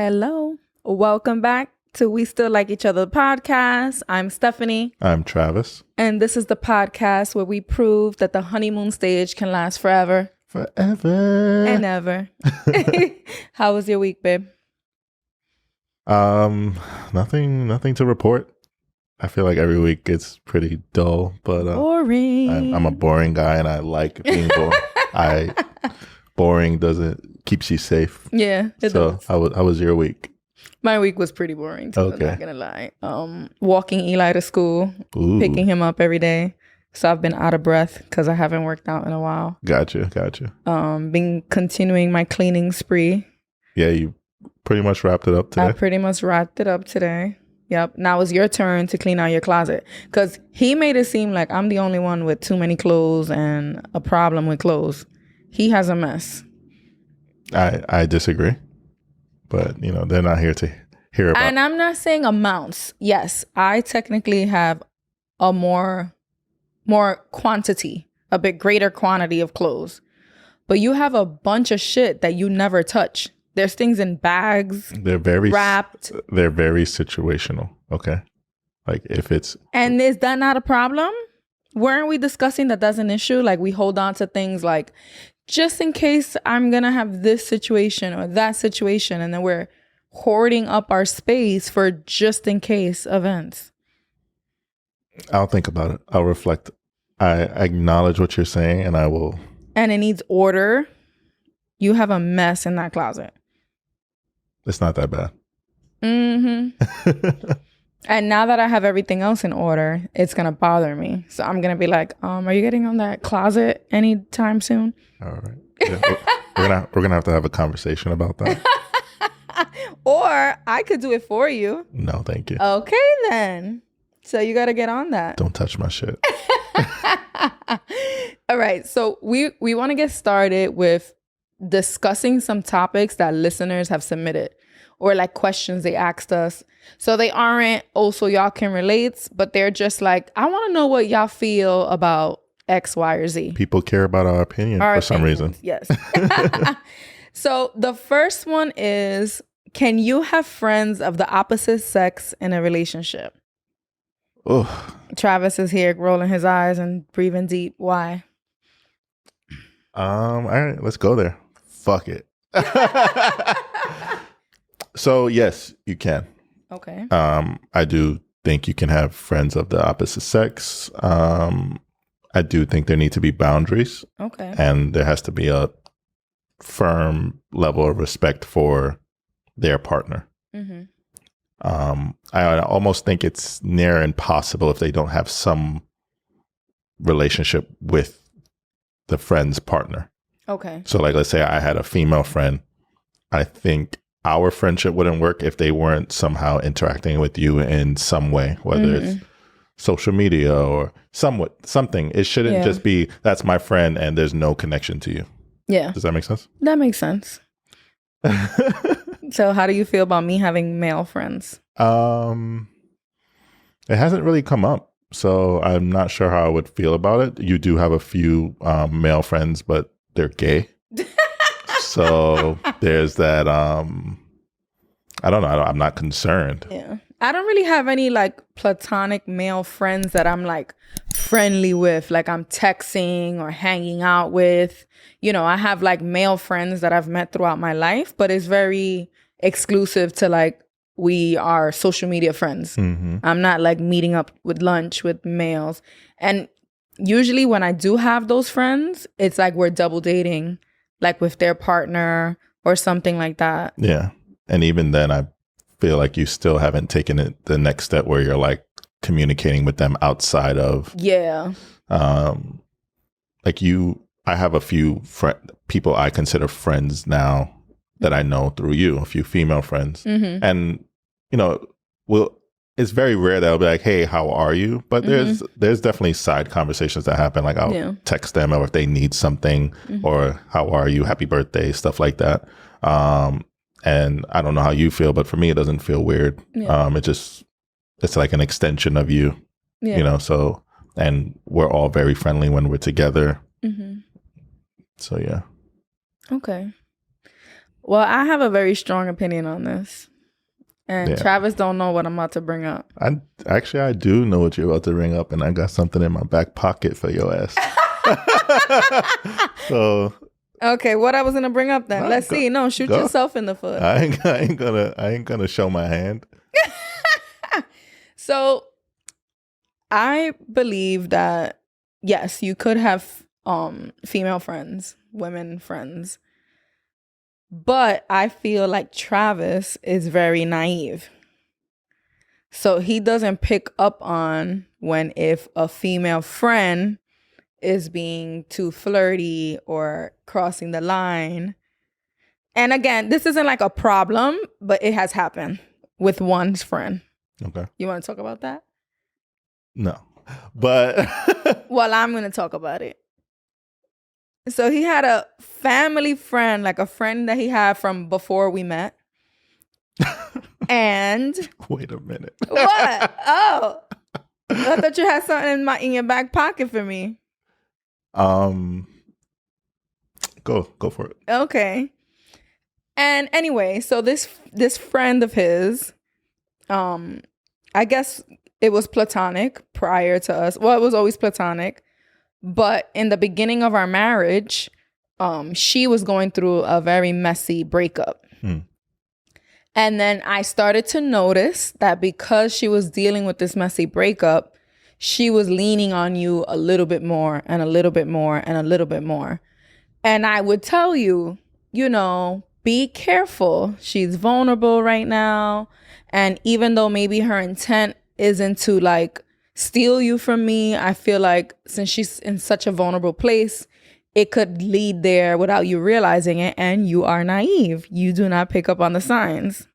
Hello. Welcome back to We Still Like Each Other podcast. I'm Stephanie. I'm Travis. And this is the podcast where we prove that the honeymoon stage can last forever. Forever. And ever. How was your week, babe? Nothing to report. I feel like every week it's pretty dull, but boring. I'm a boring guy and I like being boring. Boring keeps you safe. Yeah. So how was your week? My week was pretty boring too, okay. I'm not gonna lie. Walking Eli to school, Ooh. picking him up every day. So I've been out of breath because I haven't worked out in a while. Gotcha. Been continuing my cleaning spree. Yeah, you pretty much wrapped it up today. I pretty much wrapped it up today. Yep. Now it's your turn to clean out your closet. Because he made it seem like I'm the only one with too many clothes and a problem with clothes. He has a mess. I disagree. But, they're not here to hear about. And I'm not saying amounts. Yes, I technically have a more quantity, a bit greater quantity of clothes. But you have a bunch of shit that you never touch. There's things in bags. They're very wrapped. They're very situational. Okay. Like if it's. And is that not a problem? Weren't we discussing that that's an issue? Like we hold on to things like just in case I'm going to have this situation or that situation. And then we're hoarding up our space for just in case events. I'll think about it. I'll reflect. I acknowledge what you're saying and I will. And it needs order. You have a mess in that closet. It's not that bad. Mm-hmm. And now that I have everything else in order, it's going to bother me. So I'm going to be like, are you getting on that closet anytime soon? All right. Yeah, we're gonna have to have a conversation about that. Or I could do it for you. No, thank you. Okay, then. So you got to get on that. Don't touch my shit. All right. So we want to get started with discussing some topics that listeners have submitted or like questions they asked us. So they aren't also y'all can relate, but they're just like, I want to know what y'all feel about X, Y, or Z. People care about our opinion for some reason. Yes. So the first one is, can you have friends of the opposite sex in a relationship? Oh. Travis is here rolling his eyes and breathing deep. Why? All right, let's go there. Fuck it. So yes, you can. Okay. I do think you can have friends of the opposite sex. I do think there need to be boundaries. Okay. And there has to be a firm level of respect for their partner. Mm-hmm. I almost think it's near impossible if they don't have some relationship with the friend's partner. Okay. So like, let's say I had a female friend. I think our friendship wouldn't work if they weren't somehow interacting with you in some way, whether it's social media or something. It shouldn't just be, that's my friend and there's no connection to you. Yeah. Does that make sense? That makes sense. So how do you feel about me having male friends? It hasn't really come up, so I'm not sure how I would feel about it. You do have a few male friends, but they're gay. So there's that. I don't know. I'm not concerned. Yeah. I don't really have any like platonic male friends that I'm like friendly with, like I'm texting or hanging out with. I have like male friends that I've met throughout my life, but it's very exclusive to like we are social media friends. Mm-hmm. I'm not like meeting up with lunch with males. And usually when I do have those friends, it's like we're double dating, like with their partner or something like that. Yeah. And even then, I feel like you still haven't taken it the next step where you're like communicating with them outside of. Yeah. I have a few people I consider friends now that I know through you, a few female friends. Mm-hmm. And, it's very rare that I'll be like, hey, how are you? But there's definitely side conversations that happen. Like I'll text them or if they need something or how are you? Happy birthday, stuff like that. And I don't know how you feel, but for me, it doesn't feel weird. Yeah. It's like an extension of you, so, and we're all very friendly when we're together. Mm-hmm. So, yeah. Okay. Well, I have a very strong opinion on this. And Yeah. Travis don't know what I'm about to bring up. I do know what you're about to ring up, and I got something in my back pocket for your ass. So Okay, what I was gonna bring up then? No, Let's go- see. No, shoot go. yourself in the foot. I ain't gonna show my hand. So I believe that yes, you could have female friends, women friends. But I feel like Travis is very naive. So he doesn't pick up on when if a female friend is being too flirty or crossing the line. And again, this isn't like a problem, but it has happened with one's friend. Okay. You want to talk about that? No. But Well, I'm going to talk about it. So he had a family friend, like a friend that he had from before we met. And wait a minute. what? Oh, I thought you had something in your back pocket for me. Go for it. Okay. And anyway, so this friend of his, I guess it was platonic prior to us. Well, it was always platonic. But in the beginning of our marriage, she was going through a very messy breakup. And then I started to notice that because she was dealing with this messy breakup, she was leaning on you a little bit more and a little bit more and a little bit more. And I would tell you, be careful. She's vulnerable right now. And even though maybe her intent isn't to like steal you from me, I feel like since she's in such a vulnerable place, it could lead there without you realizing it, and you are naive. You do not pick up on the signs.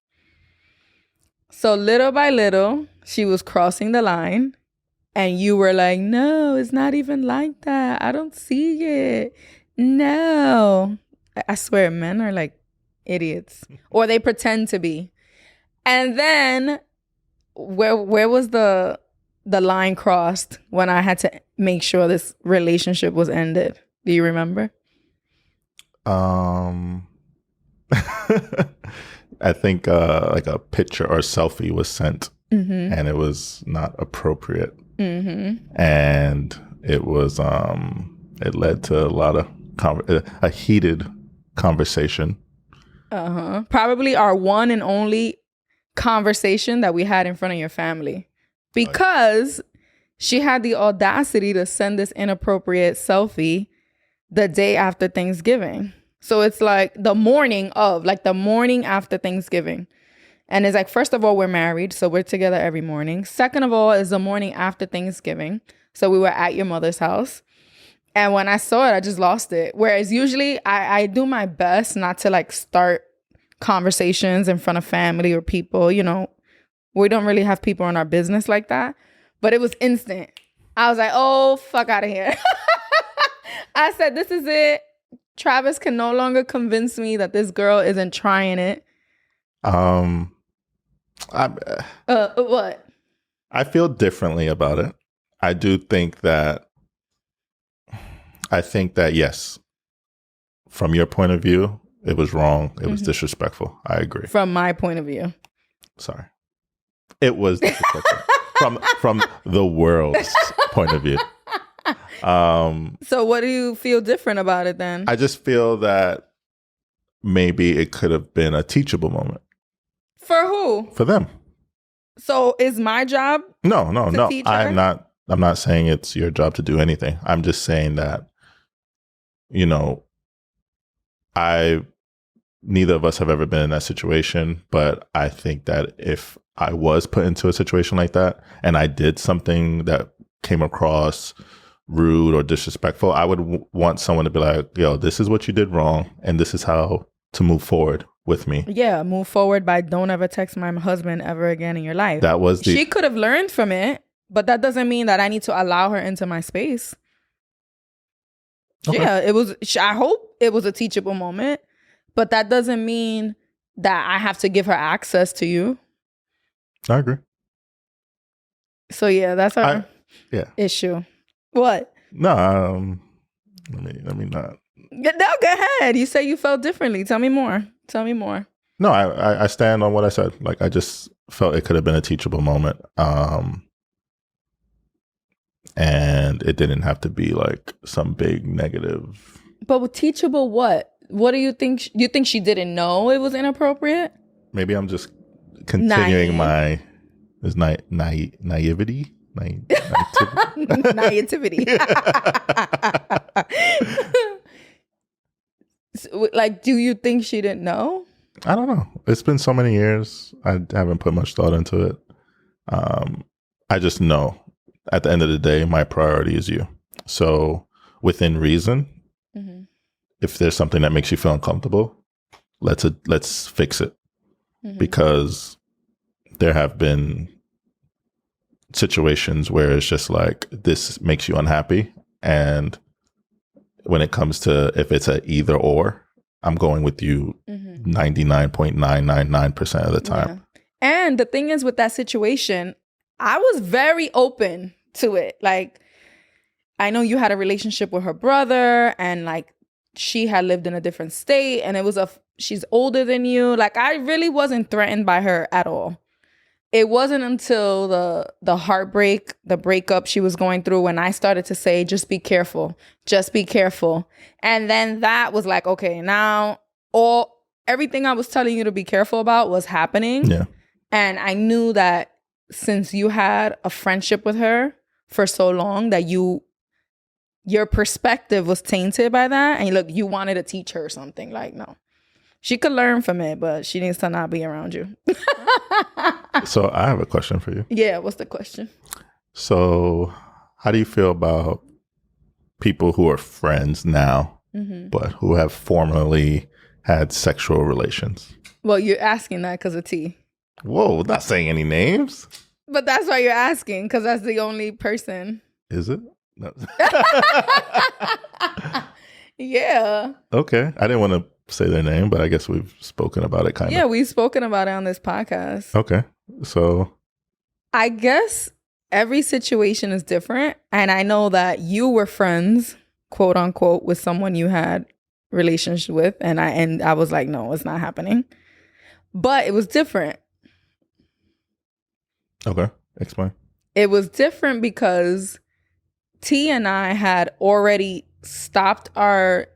So little by little, she was crossing the line, and you were like, no, it's not even like that. I don't see it. No. I swear, men are like idiots, or they pretend to be. And then where was the line crossed when I had to make sure this relationship was ended? Do you remember? I think like a picture or a selfie was sent, and it was not appropriate, and it was it led to a lot of a heated conversation. Probably our one and only conversation that we had in front of your family, because she had the audacity to send this inappropriate selfie the day after Thanksgiving. So it's like the morning after Thanksgiving. And it's like, first of all, we're married, so we're together every morning. Second of all, is the morning after Thanksgiving. So we were at your mother's house. And when I saw it, I just lost it. Whereas usually I do my best not to like start conversations in front of family or people. We don't really have people in our business like that. But it was instant. I was like, oh, fuck out of here. I said, this is it. Travis can no longer convince me that this girl isn't trying it. What? I feel differently about it. I think that yes, from your point of view, it was wrong. It was disrespectful. I agree. From my point of view. Sorry. It was disrespectful. from the world's point of view. So what do you feel different about it then? I just feel that maybe it could have been a teachable moment. For who? For them. So is my job? No. Teach her? I'm not saying it's your job to do anything. I'm just saying that, neither of us have ever been in that situation, but I think that if I was put into a situation like that and I did something that came across rude or disrespectful, I would want someone to be like, yo, this is what you did wrong, and this is how to move forward with me. Yeah, move forward by don't ever text my husband ever again in your life. She could have learned from it, but that doesn't mean that I need to allow her into my space. Okay. Yeah, I hope it was a teachable moment, but that doesn't mean that I have to give her access to you. I agree. So yeah, that's our issue. What? No, let me not. No, go ahead. You say you felt differently. Tell me more. Tell me more. No, I stand on what I said. Like, I just felt it could have been a teachable moment. And it didn't have to be like some big negative. But with teachable what? What do you think? You think she didn't know it was inappropriate? Maybe I'm just continuing my naivety. Naivety. Like, do you think she didn't know? I don't know. It's been so many years. I haven't put much thought into it. I just know at the end of the day, my priority is you. So within reason, if there's something that makes you feel uncomfortable, let's fix it. Because there have been situations where it's just like, this makes you unhappy. And when it comes to if it's a either or, I'm going with you 99.999% of the time. Yeah. And the thing is with that situation, I was very open to it. Like, I know you had a relationship with her brother and like she had lived in a different state and it was she's older than you. Like, I really wasn't threatened by her at all. It wasn't until the heartbreak, the breakup she was going through when I started to say, just be careful. Just be careful. And then that was like, okay, now everything I was telling you to be careful about was happening. Yeah. And I knew that since you had a friendship with her for so long that your perspective was tainted by that. And look, you wanted to teach her something. Like, no. She could learn from it, but she needs to not be around you. So I have a question for you. Yeah, what's the question? So how do you feel about people who are friends now, but who have formerly had sexual relations? Well, you're asking that because of T. Whoa, not saying any names. But that's why you're asking, because that's the only person. Is it? No. Yeah. Okay. I didn't want to say their name, but I guess we've spoken about it kind of. Yeah, we've spoken about it on this podcast. Okay. So I guess every situation is different. And I know that you were friends, quote unquote, with someone you had relationship with. And I was like, no, it's not happening. But it was different. Okay. Explain. It was different because T and I had already stopped our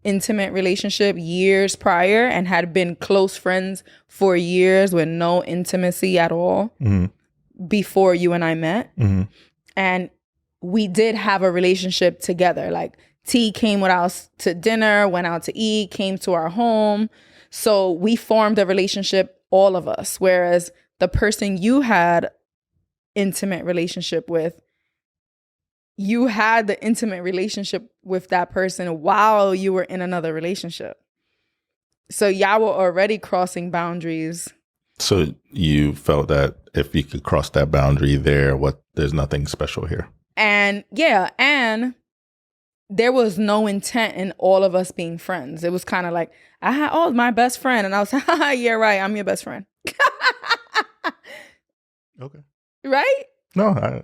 intimate relationship years prior and had been close friends for years with no intimacy at all before you and I met. And we did have a relationship together. Like, T came with us to dinner, went out to eat, came to our home. So we formed a relationship, all of us. Whereas the person you had intimate relationship with, you had the intimate relationship with that person while you were in another relationship. So y'all were already crossing boundaries. So you felt that if you could cross that boundary there's nothing special here. And yeah, and there was no intent in all of us being friends. It was kind of like, my best friend. And I was like, yeah, right, I'm your best friend. Okay. Right? No,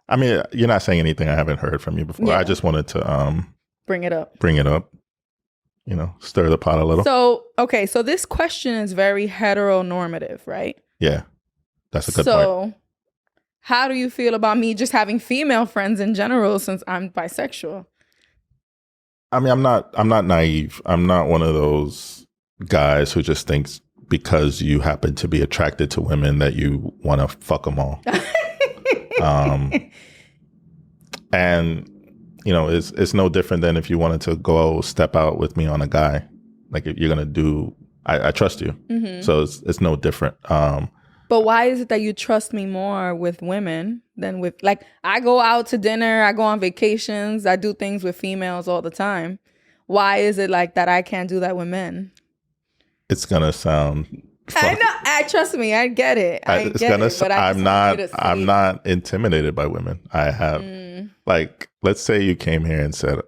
I mean, you're not saying anything I haven't heard from you before. Yeah. I just wanted to bring it up. Stir the pot a little. So, okay, so this question is very heteronormative, right? Yeah, that's a good point. So, how do you feel about me just having female friends in general since I'm bisexual? I mean, I'm not naive. I'm not one of those guys who just thinks because you happen to be attracted to women that you want to fuck them all. And it's no different than if you wanted to go step out with me on a guy. Like, if you're gonna do, I trust you, so it's no different. But why is it that you trust me more with women than with, like, I go out to dinner, I go on vacations, I do things with females all the time. Why is it like that I can't do that with men? It's gonna sound funny. I know. Trust me, I get it. I'm not intimidated by women. I have, like, let's say you came here and said,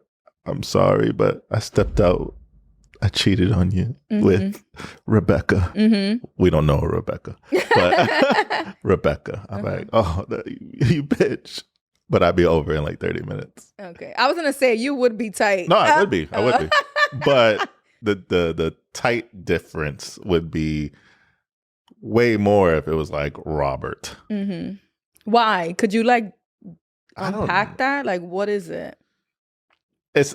I'm sorry, but I stepped out. I cheated on you with Rebecca. We don't know Rebecca, but Rebecca. I'm like, oh, you bitch. But I'd be over in like 30 minutes. Okay. I was going to say you would be tight. No, I would be. But the tight difference would be way more if it was like Robert. Mm-hmm. Why? Could you like I don't- unpack that? Like, what is it?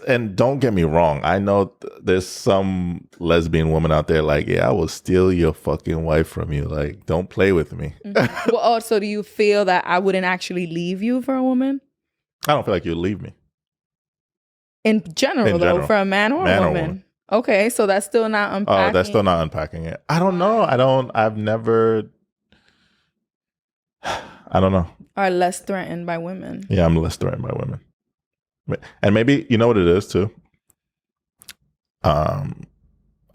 And don't get me wrong. I know there's some lesbian woman out there like, yeah, I will steal your fucking wife from you. Like, don't play with me. Mm-hmm. Well, also, do you feel that I wouldn't actually leave you for a woman? I don't feel like you'll leave me. In general, though, for a man or a woman. Okay, so that's still not unpacking. Oh, that's still not unpacking it. I don't know. I've never. I don't know. Are less threatened by women. Yeah, I'm less threatened by women. And maybe, you know what it is too? I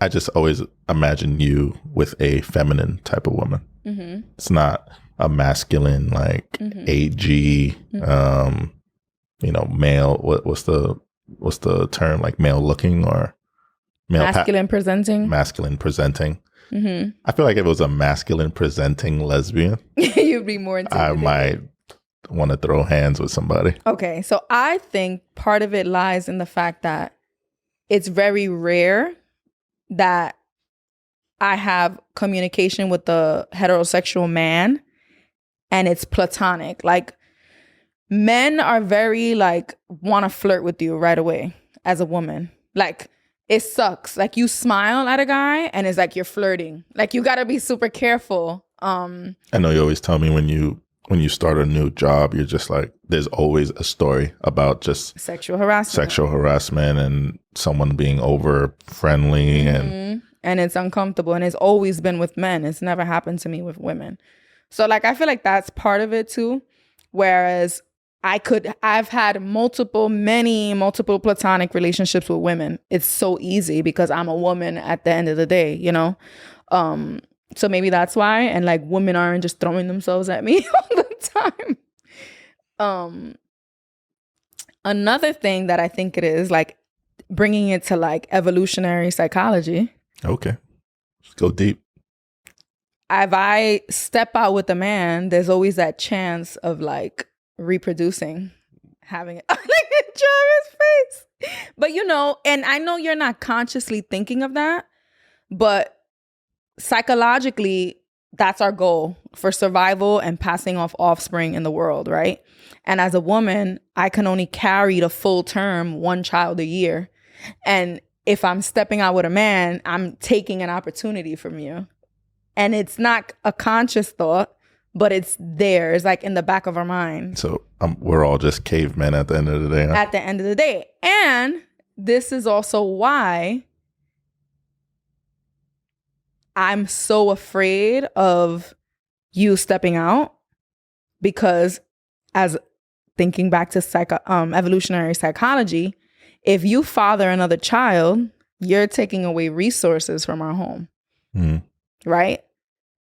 just always imagine you with a feminine type of woman. Mm-hmm. It's not a masculine, like AG, male. What's the term? Like male looking or male masculine presenting? Masculine presenting. Mm-hmm. I feel like if it was a masculine presenting lesbian, you'd be more intimidated. I might want to throw hands with somebody. Okay, so I think part of it lies in the fact that it's very rare that I have communication with the heterosexual man and it's platonic. Like, men are very like want to flirt with you right away as a woman. Like, it sucks. Like, you smile at a guy and it's like you're flirting. Like, you got to be super careful. I know you always tell me when you start a new job, you're just like, there's always a story about just sexual harassment and someone being over friendly and it's uncomfortable, and it's always been with men. It's never happened to me with women. So like, I feel like that's part of it too. Whereas I've had multiple platonic relationships with women. It's so easy because I'm a woman at the end of the day, you know? So maybe that's why. And like, women aren't just throwing themselves at me all the time. Another thing that I think it is, like, bringing it to like evolutionary psychology. Okay. Let's go deep. If I step out with a man, there's always that chance of like reproducing, having it like in Travis' face. But and I know you're not consciously thinking of that, but psychologically, that's our goal for survival and passing off offspring in the world, right? And as a woman, I can only carry the full term one child a year. And if I'm stepping out with a man, I'm taking an opportunity from you. And it's not a conscious thought, but it's there. It's like in the back of our mind. So we're all just cavemen at the end of the day. Huh? At the end of the day. And this is also why I'm so afraid of you stepping out, because as thinking back to evolutionary psychology, if you father another child, you're taking away resources from our home, right?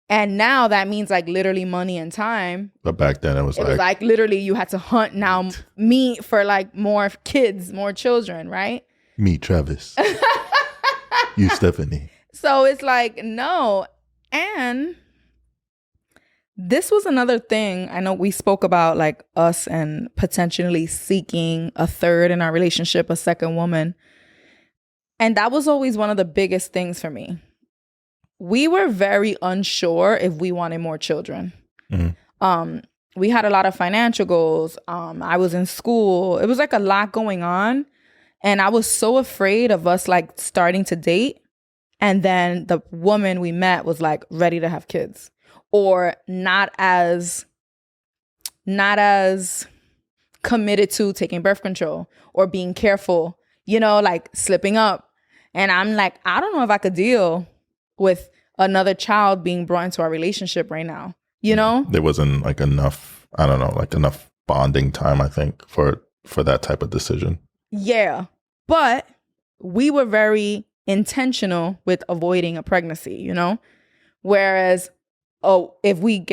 And now that means like literally money and time. But back then it was like literally you had to hunt now meat for like more kids, more children, right? Me, Travis. You, Stephanie. So it's like, no. And this was another thing. I know we spoke about like us and potentially seeking a third in our relationship, a second woman. And that was always one of the biggest things for me. We were very unsure if we wanted more children. Mm-hmm. We had a lot of financial goals. I was in school. It was like a lot going on. And I was so afraid of us like starting to date. And then the woman we met was like ready to have kids, or not as committed to taking birth control or being careful, like slipping up. And I'm like, I don't know if I could deal with another child being brought into our relationship right now, There wasn't like enough bonding time, I think, for that type of decision. Yeah. But we were very intentional with avoiding a pregnancy, Whereas, if we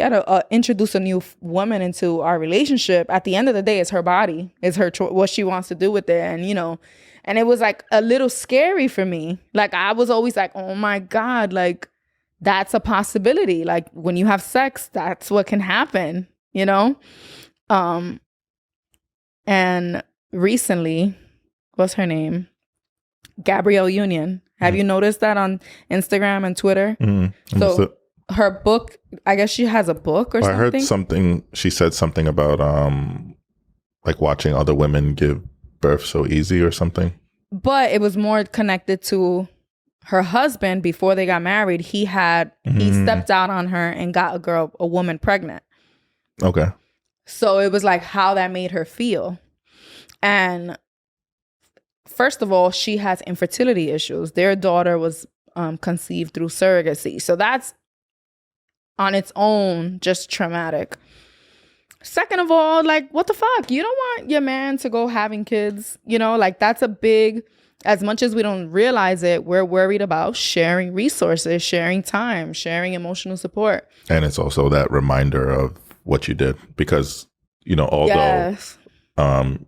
introduce a new woman into our relationship, at the end of the day, it's her body, it's her what she wants to do with it, and it was like a little scary for me. Like, I was always like, oh my God, like that's a possibility. Like, when you have sex, that's what can happen, And recently, what's her name? Gabrielle Union Have you noticed that on Instagram and Twitter? So her book, I guess she has a book or something. I heard something. She said something about like watching other women give birth so easy or something. But it was more connected to her husband. Before they got married, he stepped out on her and got a woman pregnant. Okay. So it was like how that made her feel. And first of all, she has infertility issues. Their daughter was conceived through surrogacy. So that's on its own just traumatic. Second of all, like, what the fuck? You don't want your man to go having kids. You know, like, that's a big, as much as we don't realize it, we're worried about sharing resources, sharing time, sharing emotional support. And it's also that reminder of what you did, because, you know, although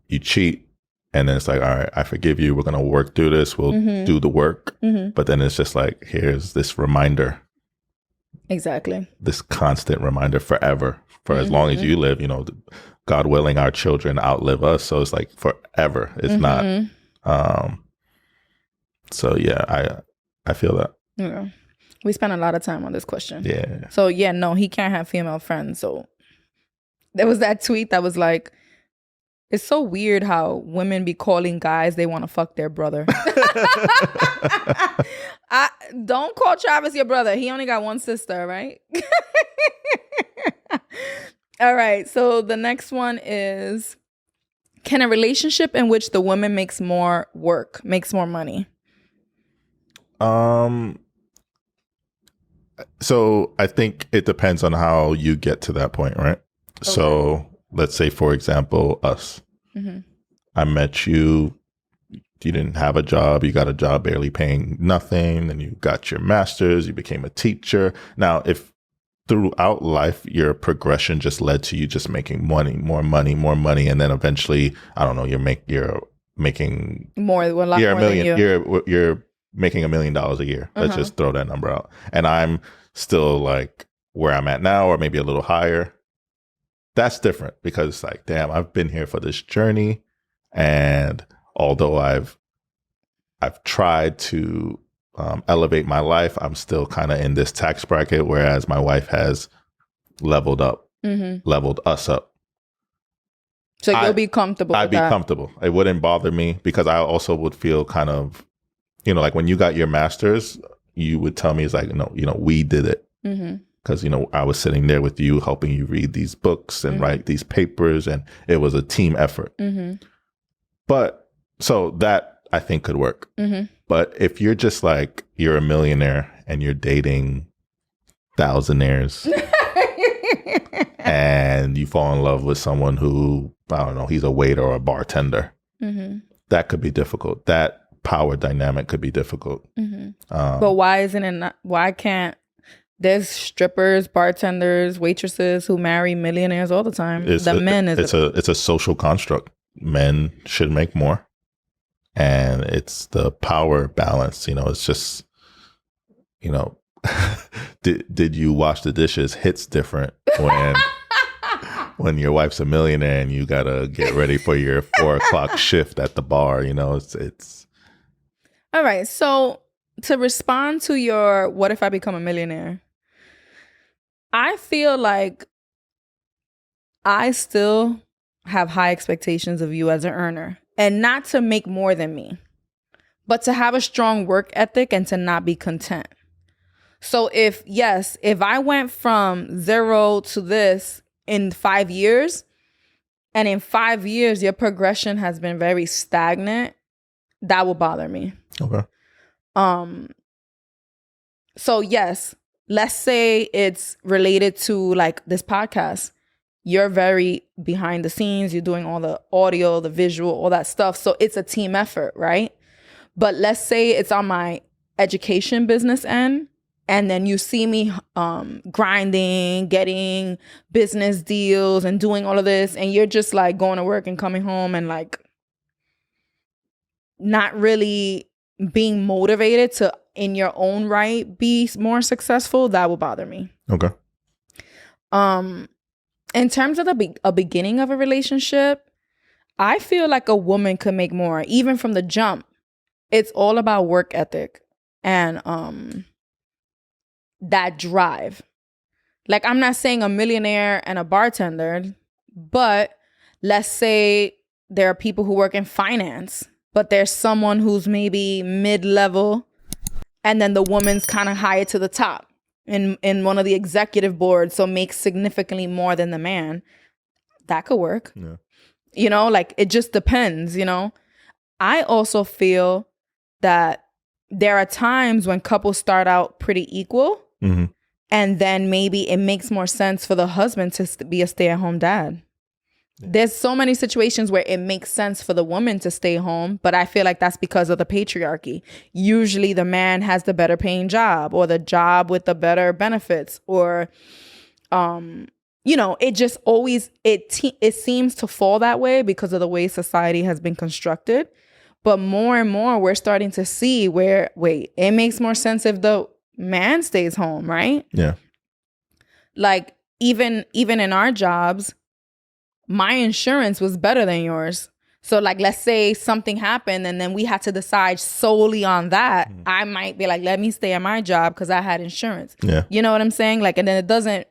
you cheat, and then it's like, all right, I forgive you. We're going to work through this. We'll do the work. But then it's just like, here's this reminder. Exactly. This constant reminder forever, for as long as you live, you know, God willing, our children outlive us. So it's like forever. It's not. So yeah, I feel that. Yeah. We spent a lot of time on this question. Yeah. So yeah, no, he can't have female friends. So there was that tweet that was like, it's so weird how women be calling guys they want to fuck their brother. Don't call Travis your brother. He only got one sister, right? All right. So the next one is, can a relationship in which the woman makes more money? So I think it depends on how you get to that point, right? Okay. So let's say, for example, us. I met you. You didn't have a job. You got a job barely paying nothing. Then you got your master's. You became a teacher. Now, if throughout life your progression just led to you just making money, more money, and then eventually, I don't know, you're making more, a lot you're more a million. Than You're making $1 million a year. Let's just throw that number out. And I'm still like where I'm at now, or maybe a little higher. That's different, because it's like, damn, I've been here for this journey. And although I've tried to elevate my life, I'm still kind of in this tax bracket, whereas my wife has leveled us up. So you'll be comfortable I'd be comfortable. It wouldn't bother me, because I also would feel kind of, you know, like when you got your master's, you would tell me, it's like, no, you know, we did it. Because, you know, I was sitting there with you, helping you read these books and write these papers, and it was a team effort. But so that I think could work. But if you're just like, you're a millionaire and you're dating thousandaires and you fall in love with someone who, I don't know, he's a waiter or a bartender, that could be difficult. That power dynamic could be difficult. But why isn't it not, why can't, there's strippers, bartenders, waitresses who marry millionaires all the time. It's a social construct. Men should make more. And it's the power balance. You know, it's just, you know, did you wash the dishes hits different when your wife's a millionaire and you gotta get ready for your 4:00 shift at the bar. You know, it's all right. So to respond to your, what if I become a millionaire? I feel like I still have high expectations of you as an earner, and not to make more than me, but to have a strong work ethic and to not be content. So if I went from 0 to this in 5 years, and in 5 years your progression has been very stagnant, that will bother me. Okay. So yes, let's say it's related to like this podcast. You're very behind the scenes. You're doing all the audio, the visual, all that stuff. So it's a team effort, right? But let's say it's on my education business end, and then you see me grinding, getting business deals and doing all of this, and you're just like going to work and coming home and like not really being motivated to, in your own right, be more successful. That will bother me. Okay. In terms of a beginning of a relationship, I feel like a woman could make more, even from the jump. It's all about work ethic. and that drive. Like, I'm not saying a millionaire and a bartender, but let's say there are people who work in finance, but there's someone who's maybe mid-level, and then the woman's kind of higher to the top in one of the executive boards, so makes significantly more than the man. That could work. Yeah. You know, like, it just depends, you know. I also feel that there are times when couples start out pretty equal, Mm-hmm. and then maybe it makes more sense for the husband to be a stay-at-home dad. Yeah. There's so many situations where it makes sense for the woman to stay home, but I feel like that's because of the patriarchy. Usually the man has the better paying job, or the job with the better benefits, or you know, it just always it seems to fall that way because of the way society has been constructed. But more and more we're starting to see where, wait, it makes more sense if the man stays home, right? Yeah. Like, even in our jobs, my insurance was better than yours. So, like, let's say something happened and then we had to decide solely on that. I might be like, let me stay at my job because I had insurance. Yeah. You know what I'm saying? Like, and then it doesn't.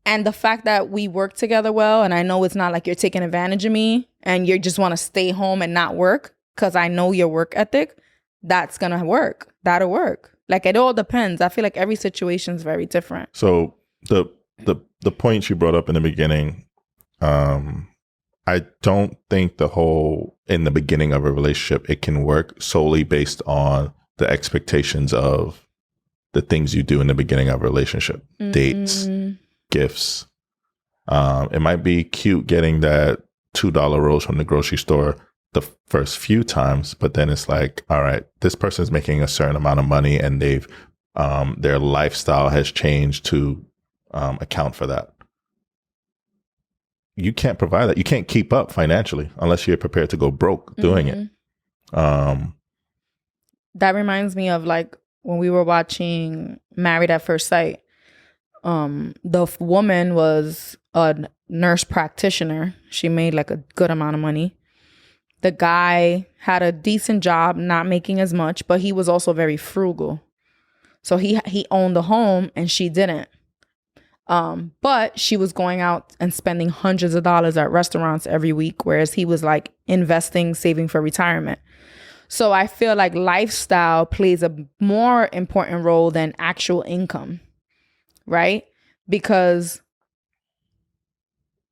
And the fact that we work together well, and I know it's not like you're taking advantage of me and you just want to stay home and not work because I know your work ethic, that's going to work. That'll work. Like, it all depends. I feel like every situation is very different. So the point you brought up in the beginning, I don't think in the beginning of a relationship, it can work solely based on the expectations of the things you do in the beginning of a relationship. Mm-hmm. Dates, gifts. It might be cute getting that $2 rose from the grocery store the first few times, but then it's like, all right, this person's making a certain amount of money and they've their lifestyle has changed to account for that. You can't provide that. You can't keep up financially unless you're prepared to go broke doing it. That reminds me of, like, when we were watching Married at First Sight. The woman was a nurse practitioner. She made like a good amount of money. The guy had a decent job, not making as much, but he was also very frugal. So he owned the home and she didn't. But she was going out and spending hundreds of dollars at restaurants every week, whereas he was like investing, saving for retirement. So I feel like lifestyle plays a more important role than actual income, right? Because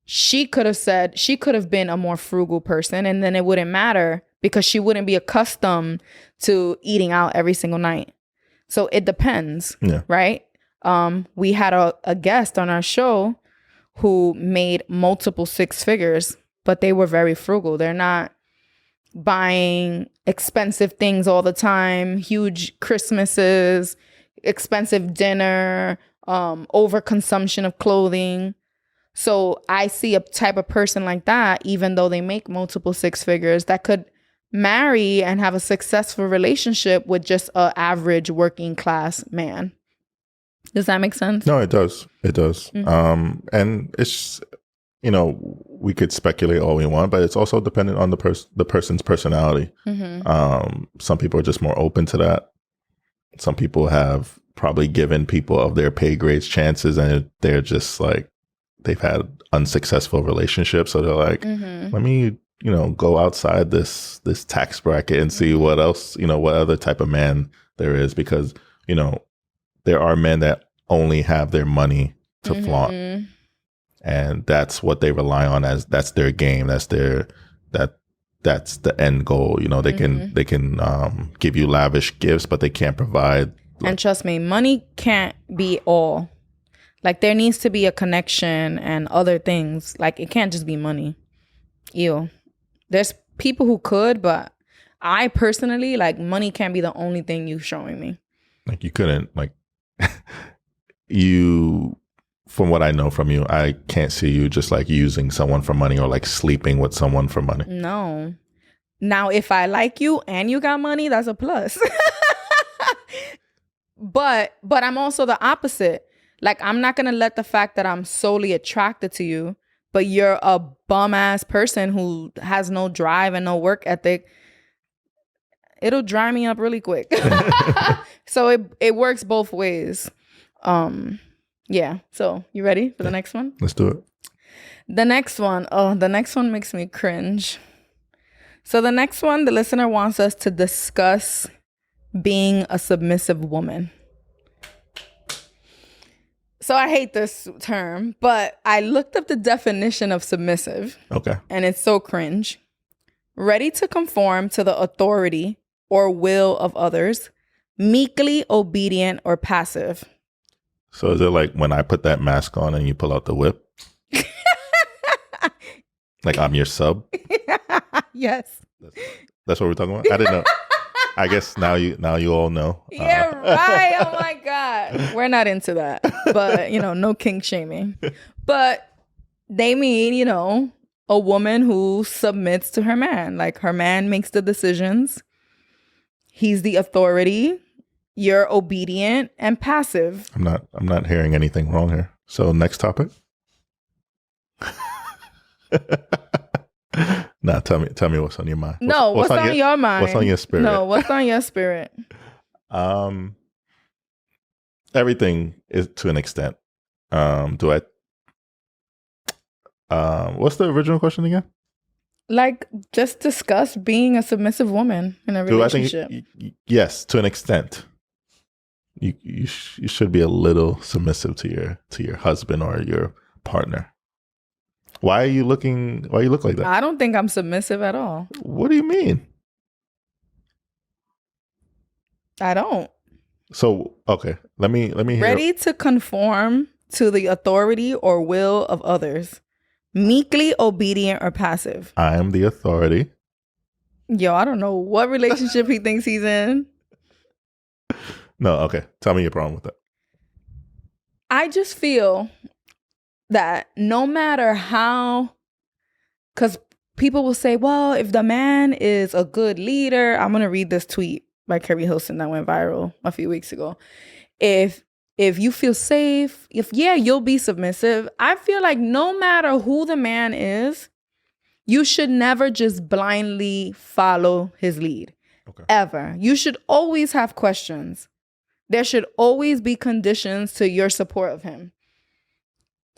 she could have been a more frugal person, and then it wouldn't matter because she wouldn't be accustomed to eating out every single night. So it depends, right? We had a guest on our show who made multiple six figures, but they were very frugal. They're not buying expensive things all the time, huge Christmases, expensive dinner, overconsumption of clothing. So I see a type of person like that, even though they make multiple six figures, that could marry and have a successful relationship with just an average working class man. Does that make sense? No, it does. It does. Mm-hmm. And it's, you know, we could speculate all we want, but it's also dependent on the person's personality. Mm-hmm. Some people are just more open to that. Some people have probably given people of their pay grades chances, and they're just like, they've had unsuccessful relationships. So they're like, let me, you know, go outside this tax bracket and see what else, you know, what other type of man there is. Because, you know, there are men that only have their money to flaunt. And that's what they rely on, as that's their game. That's that's the end goal. You know, they can give you lavish gifts, but they can't provide. And trust me, money can't be all. Like, there needs to be a connection and other things. Like, it can't just be money. Ew. There's people who could, but I personally, like, money can't be the only thing you're showing me. Like, you couldn't, like, from what I know from you, I can't see you just like using someone for money or like sleeping with someone for money. No. Now, if I like you and you got money, that's a plus. But I'm also the opposite. Like, I'm not going to let the fact that I'm solely attracted to you, but you're a bum ass person who has no drive and no work ethic. it'll dry me up really quick. So it works both ways. Yeah. So you ready for the next one? Let's do it. The next one makes me cringe. So the next one, the listener wants us to discuss being a submissive woman. So I hate this term, but I looked up the definition of submissive. Okay. And it's so cringe. Ready to conform to the authority or will of others, meekly obedient or passive. So is it like when I put that mask on and you pull out the whip? Like I'm your sub? Yes. That's what we're talking about? I didn't know. I guess now you all know. Yeah, right. Oh my God. We're not into that. But, no kink shaming. But they mean, a woman who submits to her man. Like her man makes the decisions. He's the authority. You're obedient and passive. I'm not hearing anything wrong here. So next topic. Nah, tell me what's on your mind. What's on your mind? What's on your spirit? No, what's on your spirit? Everything is to an extent. What's the original question again? Like, just discuss being a submissive woman in a relationship. I think, yes, to an extent. You should be a little submissive to your husband or your partner. Why you look like that? I don't think I'm submissive at all. What do you mean? I don't. So, okay, let me hear. Ready to conform to the authority or will of others. Meekly obedient or passive. I am the authority. Yo, I don't know what relationship he thinks he's in. No, okay. Tell me your problem with that. I just feel that no matter how, because people will say, well, if the man is a good leader, I'm going to read this tweet by Kerry Hilson that went viral a few weeks ago. If you feel safe, you'll be submissive. I feel like no matter who the man is, you should never just blindly follow his lead. Okay. Ever. You should always have questions. There should always be conditions to your support of him.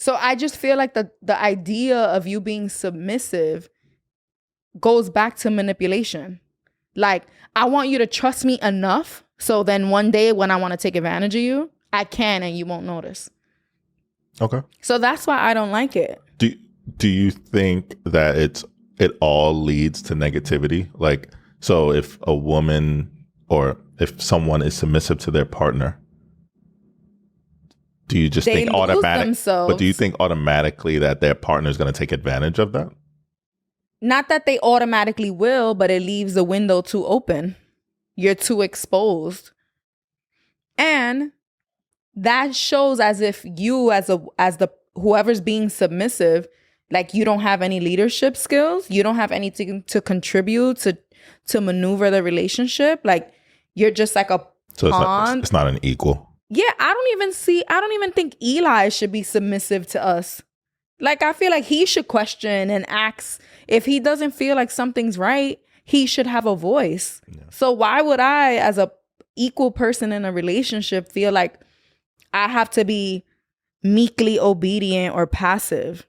So I just feel like the idea of you being submissive goes back to manipulation. Like, I want you to trust me enough so then one day when I want to take advantage of you, I can and you won't notice. Okay. So that's why I don't like it. Do you think that it all leads to negativity? Like, so if a woman or if someone is submissive to their partner, do you just think automatically? But do you think automatically that their partner is going to take advantage of that? Not that they automatically will, but it leaves the window too open. You're too exposed. And that shows as if you as the whoever's being submissive, like you don't have any leadership skills. You don't have anything to contribute to maneuver the relationship. Like you're just like a pawn. It's not an equal. Yeah, I don't even think Eli should be submissive to us. Like, I feel like he should question and ask. If he doesn't feel like something's right, he should have a voice. Yeah. So why would I, as a equal person in a relationship, feel like I have to be meekly obedient or passive?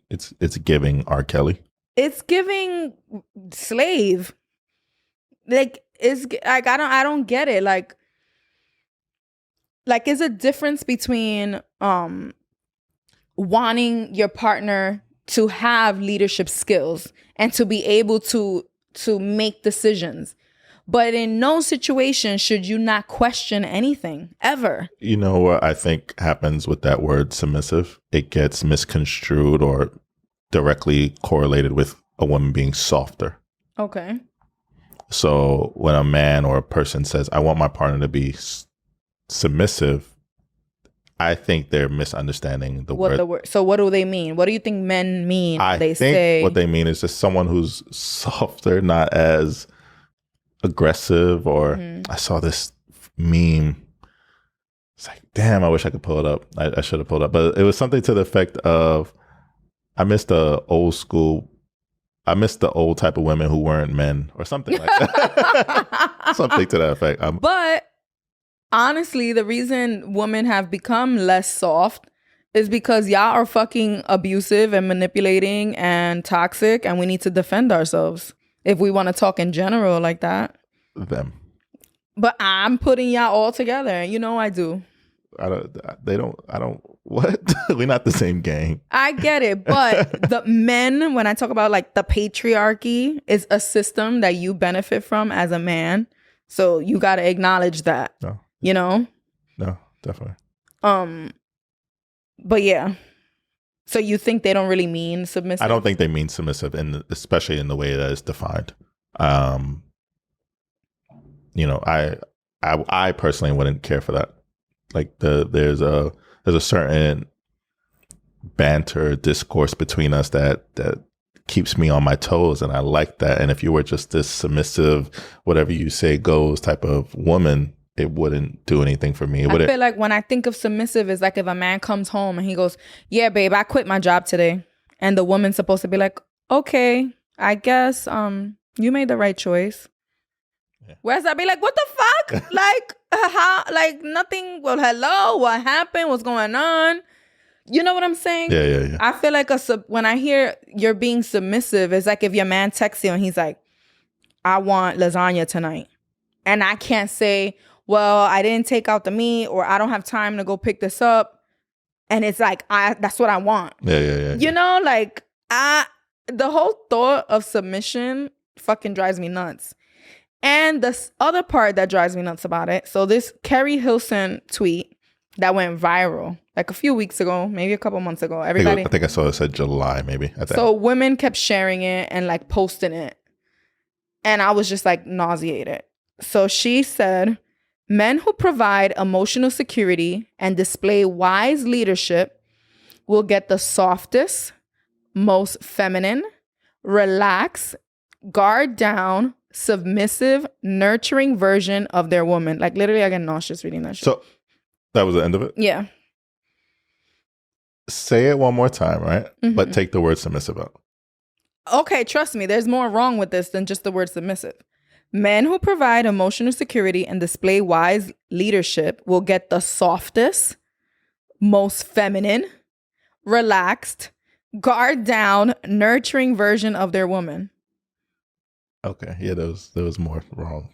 It's giving R. Kelly. It's giving slave. Like, it's like I don't get it. Like is a difference between wanting your partner to have leadership skills and to be able to make decisions. But in no situation should you not question anything, ever. You know what I think happens with that word submissive? It gets misconstrued or directly correlated with a woman being softer. Okay. So when a man or a person says, I want my partner to be submissive, I think they're misunderstanding the word. So what do they mean? What do you think men mean? I think what they mean is just someone who's softer, not as aggressive. Or I saw this meme. It's like, damn, I wish I could pull it up. I should have pulled it up. But it was something to the effect of, I miss the old type of women who weren't men or something like that. Something to that effect. But honestly, the reason women have become less soft is because y'all are fucking abusive and manipulating and toxic, and we need to defend ourselves if we want to talk in general like that. Them. But I'm putting y'all all together, and you know I do. What? We're not the same gang. I get it, but the men, when I talk about like the patriarchy, is a system that you benefit from as a man. So you got to acknowledge that. No. You know? No, definitely. But yeah. So you think they don't really mean submissive? I don't think they mean submissive, especially in the way that it's defined. You know, I personally wouldn't care for that. Like there's a certain banter discourse between us that keeps me on my toes, and I like that. And if you were just this submissive, whatever you say goes type of woman, it wouldn't do anything for me. I feel like when I think of submissive, it's like if a man comes home and he goes, "Yeah, babe, I quit my job today," and the woman's supposed to be like, "Okay, I guess you made the right choice." Yeah. Whereas I'd be like, "What the fuck?" Like how? Like nothing. Well, hello, what happened? What's going on? You know what I'm saying? Yeah. I feel like when I hear you're being submissive, it's like if your man texts you and he's like, "I want lasagna tonight," and I can't say, "Well, I didn't take out the meat," or "I don't have time to go pick this up," and it's like that's what I want. Yeah. You know, like the whole thought of submission fucking drives me nuts. And the other part that drives me nuts about it, so this Carrie Hilson tweet that went viral like a few weeks ago, maybe a couple months ago. I think I saw it said July, maybe. So women kept sharing it and like posting it. And I was just like nauseated. So she said, "Men who provide emotional security and display wise leadership will get the softest, most feminine, relaxed, guard down, submissive, nurturing version of their woman." Like literally, I get nauseous reading that shit. So that was the end of it? Yeah. Say it one more time, right? Mm-hmm. But take the word submissive out. Okay, trust me, there's more wrong with this than just the word submissive. Men who provide emotional security and display wise leadership will get the softest, most feminine, relaxed, guard down, nurturing version of their woman. Okay, yeah, there was more wrong.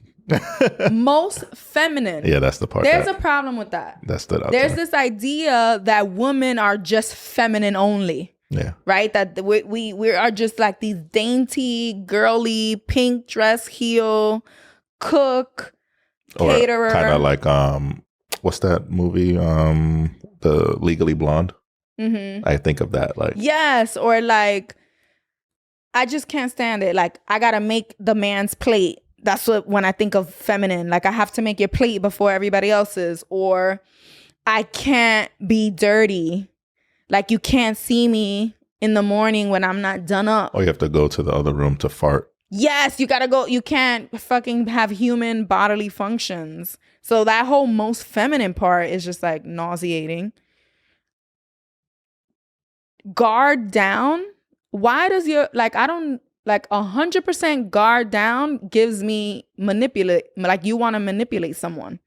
Most feminine. Yeah, that's the part. There's a problem with that. That stood out. There's this idea that women are just feminine only. Yeah. Right? That we are just like these dainty, girly, pink dress heel, cook, caterer. Kind of like what's that movie? The Legally Blonde. Mm-hmm. I think of that like. Yes, or like I just can't stand it. Like I gotta make the man's plate. That's what when I think of feminine. Like I have to make your plate before everybody else's, or I can't be dirty. Like you can't see me in the morning when I'm not done up. Or you have to go to the other room to fart. Yes, you gotta go. You can't fucking have human bodily functions. So that whole most feminine part is just like nauseating. Guard down. Why does your I don't like 100% guard down gives me manipulate. Like you want to manipulate someone.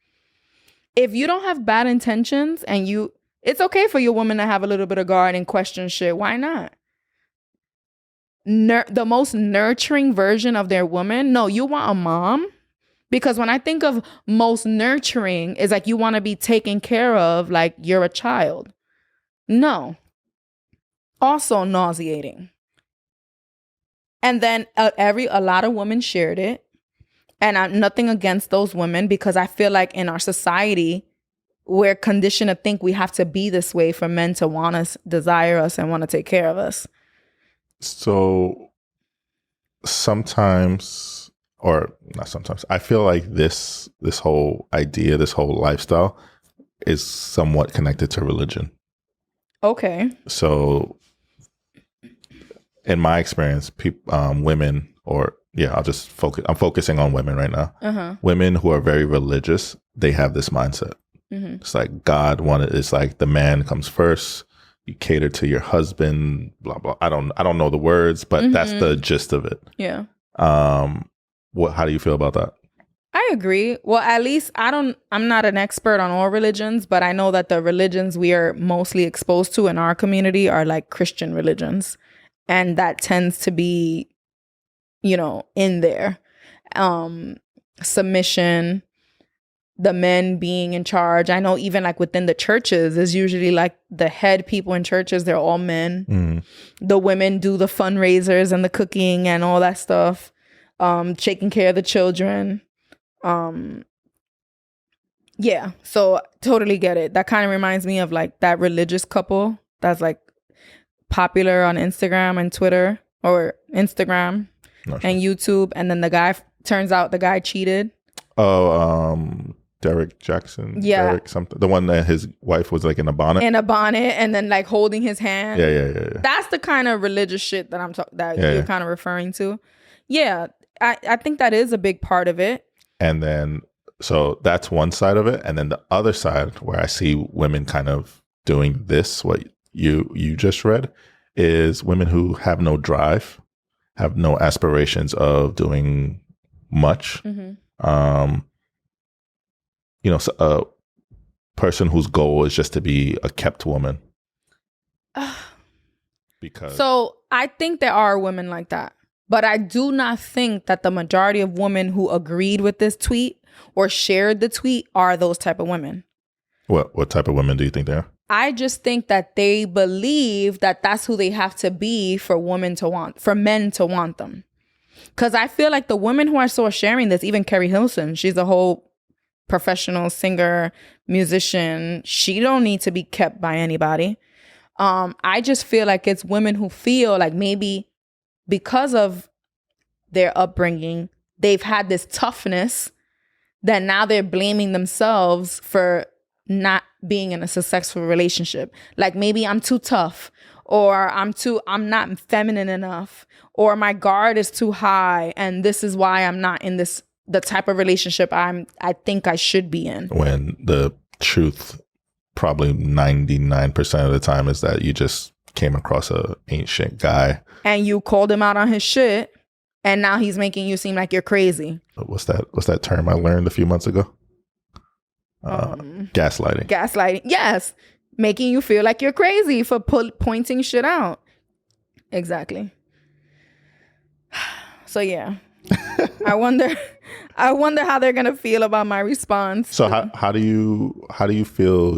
If you don't have bad intentions and it's okay for your woman to have a little bit of guard and question shit. Why not? The most nurturing version of their woman. No, you want a mom. Because when I think of most nurturing, is like you want to be taken care of like you're a child. No. Also nauseating. And then a lot of women shared it. And I'm nothing against those women because I feel like in our society, we're conditioned to think we have to be this way for men to want us, desire us, and want to take care of us. So sometimes, or not sometimes, I feel like this whole idea, this whole lifestyle is somewhat connected to religion. Okay. So in my experience, women, I'm focusing on women right now. Uh-huh. Women who are very religious, they have this mindset. Mm-hmm. It's like God wanted. It's like the man comes first. You cater to your husband. Blah blah. I don't know the words, but that's the gist of it. Yeah. How do you feel about that? I agree. Well, at least I'm not an expert on all religions, but I know that the religions we are mostly exposed to in our community are like Christian religions. And that tends to be, in there. Submission, the men being in charge. I know even like within the churches is usually like the head people in churches, they're all men. Mm. The women do the fundraisers and the cooking and all that stuff. Taking care of the children. Yeah, so totally get it. That kind of reminds me of like that religious couple that's like popular on Instagram and Twitter, or Instagram and YouTube, and then turns out the guy cheated. Derek Jackson. Yeah. Derek something. The one that his wife was like in a bonnet. And then like holding his hand. Yeah. That's the kind of religious shit that you're kind of referring to. Yeah, I think that is a big part of it. And then, so that's one side of it. And then the other side where I see women kind of doing this, what you just read, is women who have no drive, have no aspirations of doing much. Mm-hmm. So a person whose goal is just to be a kept woman. So I think there are women like that. But I do not think that the majority of women who agreed with this tweet or shared the tweet are those type of women. What type of women do you think they are? I just think that they believe that that's who they have to be for men to want them. Because I feel like the women who I saw sharing this, even Carrie Hilson, she's a whole professional singer, musician. She don't need to be kept by anybody. I just feel like it's women who feel like maybe because of their upbringing, they've had this toughness that now they're blaming themselves for not being in a successful relationship. Like maybe I'm too tough, or I'm not feminine enough, or my guard is too high, and this is why I'm not in the type of relationship I think I should be in. When the truth, probably 99% of the time, is that you just came across a ancient guy and you called him out on his shit, and now he's making you seem like you're crazy. What's that term I learned a few months ago? Gaslighting. Yes, making you feel like you're crazy for pointing shit out. Exactly. So yeah, I wonder how they're gonna feel about my response. So how do you feel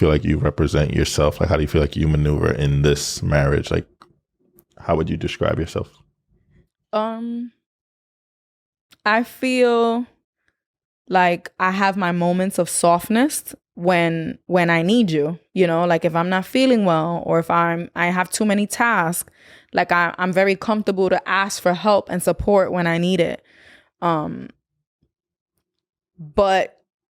like you represent yourself? Like, how do you feel like you maneuver in this marriage? Like, how would you describe yourself? I feel like I have my moments of softness when I need you, like if I'm not feeling well, or if I have too many tasks, like I'm very comfortable to ask for help and support when I need it. But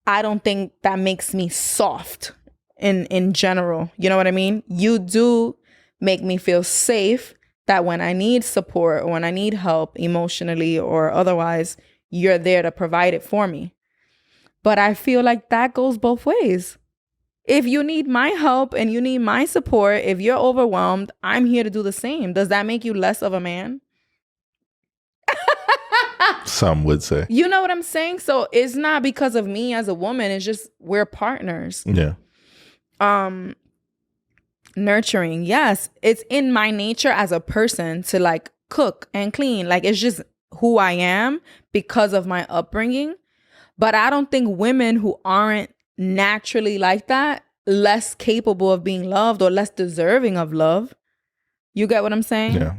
I don't think that makes me soft in general. You know what I mean? You do make me feel safe that when I need support or when I need help emotionally or otherwise, you're there to provide it for me. But I feel like that goes both ways. If you need my help and you need my support, if you're overwhelmed, I'm here to do the same. Does that make you less of a man? Some would say. You know what I'm saying? So it's not because of me as a woman. It's just we're partners. Yeah. Nurturing. Yes. It's in my nature as a person to like cook and clean. Like it's just who I am because of my upbringing. But I don't think women who aren't naturally like that, less capable of being loved or less deserving of love. You get what I'm saying? Yeah.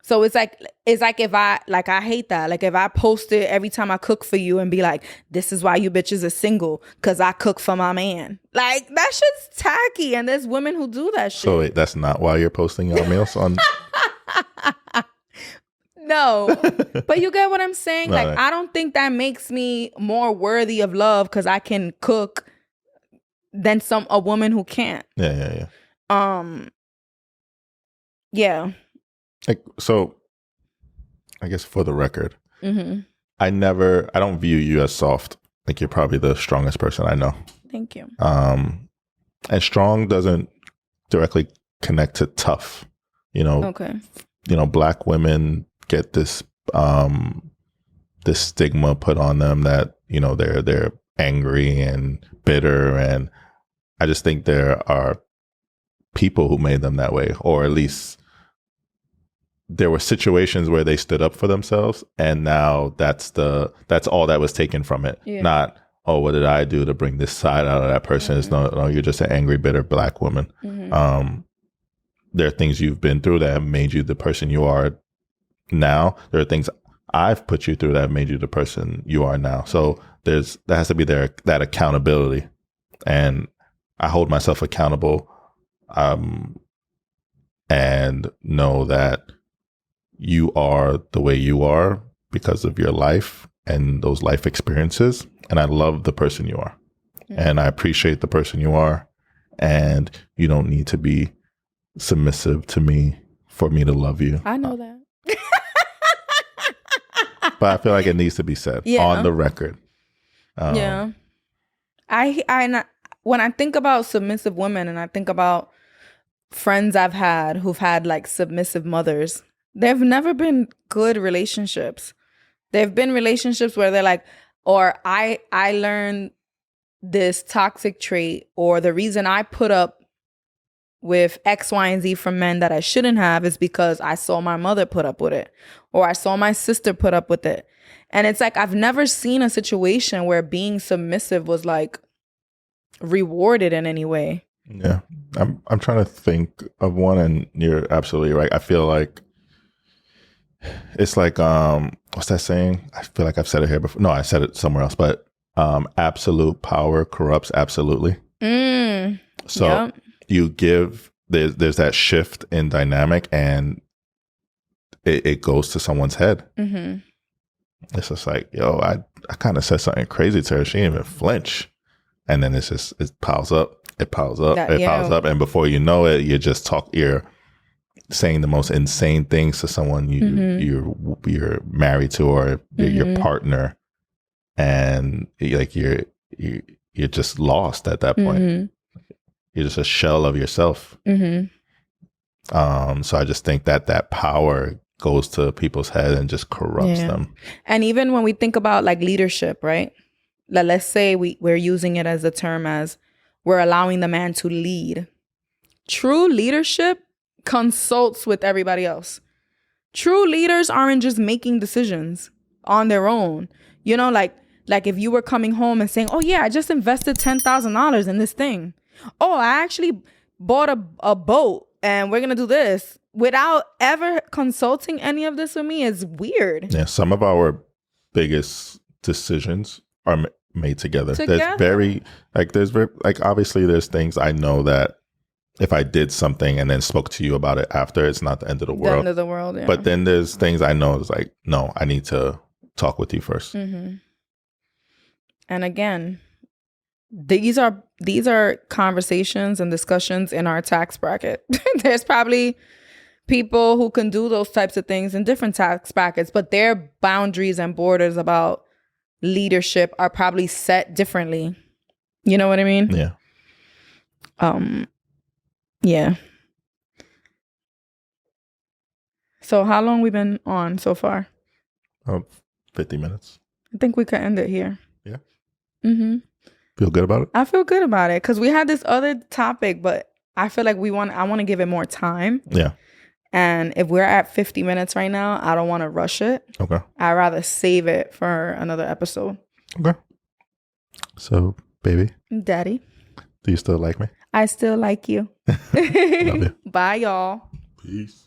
So it's like if I hate that. Like if I post it every time I cook for you and be like, this is why you bitches are single, because I cook for my man. Like that shit's tacky, and there's women who do that shit. So wait, that's not why you're posting your meals on. No, but you get what I'm saying? Right. Like, I don't think that makes me more worthy of love because I can cook than a woman who can't. Yeah. Yeah. Like, so I guess for the record, Mm-hmm. I don't view you as soft. Like, you're probably the strongest person I know. Thank you. And strong doesn't directly connect to tough. Okay. Black women get this this stigma put on them that, you know, they're angry and bitter. And I just think there are people who made them that way, or at least there were situations where they stood up for themselves, and now that's all that was taken from it. Yeah. Not, oh, what did I do to bring this side out of that person? It's no, you're just an angry, bitter Black woman. There are things you've been through that have made you the person you are now. There are things I've put you through that have made you the person you are now. So there has to be that accountability, and I hold myself accountable, and know that you are the way you are because of your life and those life experiences. And I love the person you are, and I appreciate the person you are, and you don't need to be submissive to me for me to love you. I know that. But I feel like it needs to be said on the record. Yeah. When I think about submissive women, and I think about friends I've had who've had like submissive mothers, they've never been good relationships. They've been relationships where they're like, or I learned this toxic trait, or the reason I put up with X, Y, and Z from men that I shouldn't have is because I saw my mother put up with it, or I saw my sister put up with it. And it's like, I've never seen a situation where being submissive was like rewarded in any way. Yeah. I'm trying to think of one, and you're absolutely right. I feel like it's like, what's that saying? I feel like I've said it here before. No, I said it somewhere else, but absolute power corrupts absolutely. So yep. You give, there's that shift in dynamic, and it goes to someone's head. It's just like, yo, I kind of said something crazy to her. She didn't even flinch. And then it piles up. It piles up. Piles up. And before you know it, you're saying the most insane things to someone you're married to, or your partner. And you're just lost at that point. You're just a shell of yourself. So I just think that power goes to people's head and just corrupts them. And even when we think about like leadership, right? Let's say we're using it as a term as we're allowing the man to lead. True leadership consults with everybody else. True leaders aren't just making decisions on their own. You know, like if you were coming home and saying, oh yeah, I just invested $10,000 in this thing. Oh, I actually bought a boat and we're going to do this without ever consulting any of this with me is weird. Yeah. Some of our biggest decisions are made together. Obviously there's things I know that if I did something and then spoke to you about it after, it's not the end of the world. The end of the world, yeah. But then there's things I know is like, no, I need to talk with you first. And again, these are conversations and discussions in our tax bracket. There's probably people who can do those types of things in different tax brackets, but their boundaries and borders about leadership are probably set differently. You know what I mean? Yeah. Yeah. So how long we been on so far? 50 minutes. I think we could end it here. Yeah. Feel good about it? I feel good about it because we had this other topic, but I feel like I want to give it more time. Yeah. And if we're at 50 minutes right now, I don't want to rush it. Okay. I'd rather save it for another episode. Okay. So, baby. Daddy. Do you still like me? I still like you. Love you. Bye, y'all. Peace.